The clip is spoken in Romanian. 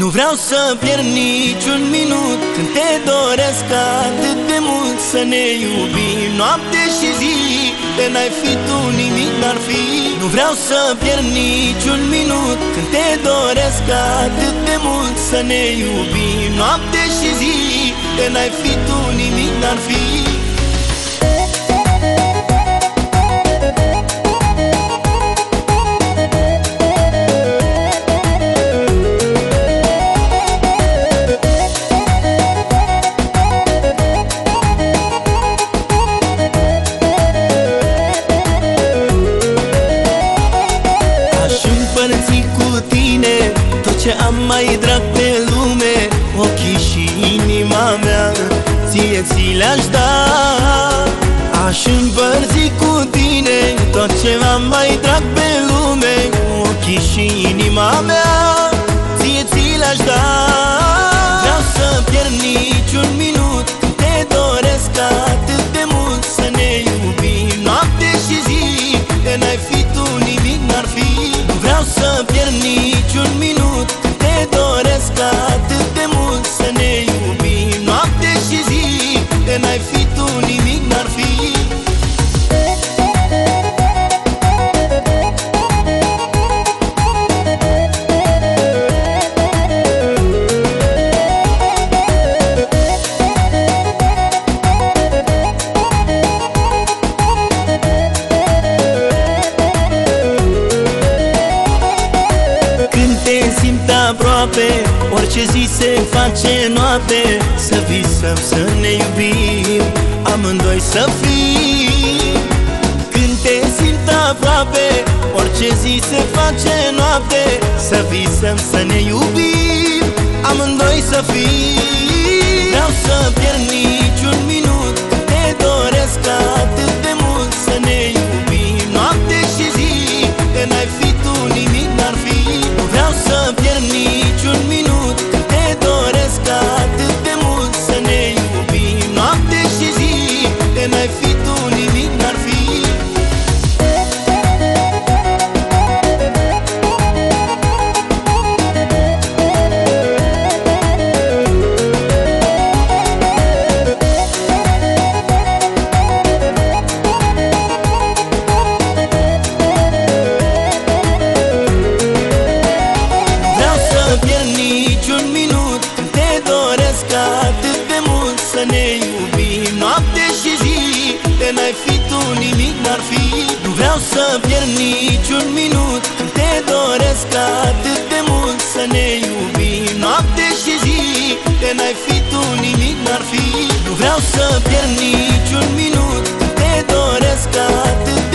Nu vreau să pierd niciun minut când te doresc atât de mult. Să ne iubim noapte și zi, de n-ai fi tu nimic n-ar fi. Nu vreau să pierd niciun minut când te doresc atât de mult. Să ne iubim noapte și zi, de n-ai fi tu nimic n-ar fi. Tot ce am mai drag pe lume, ochii și inima mea, ție ți le-aș da. Aș împărți cu tine tot ce am mai drag pe lume, ochii și inima mea, ție ți le-aș da. Vreau să pierd niciun minut când te doresc atât de mult. Să ne iubim noapte și zi, de n-ai fi tu nimic n-ar fi. Nu vreau să pierd niciun minut când te doresc atât de mult. Să ne iubim noapte și zi, de n-ai fi tu nimic n-ar fi. Orice zi se face noapte, să visăm, să ne iubim, amândoi să fim. Când te simt aproape, orice zi se face noapte, să visăm, să ne iubim, amândoi să fim. Vreau să pierd niciun minut când te doresc atât de mult. Să ne iubim noapte și zi, de n-ai fi tu nimic n-ar fi. Nu vreau să pierd niciun minut când te doresc atât de mult. Să ne iubim noapte și zi, de n-ai fi tu nimic n-ar fi. Atât de mult să ne iubim noapte și zi, de n-ai fi tu nimic n-ar fi. Nu vreau să pierd niciun minut când te doresc atât de mult. Să ne iubim noapte și zi, de n-ai fi tu nimic n-ar fi. Nu vreau să pierd niciun minut când te doresc atât de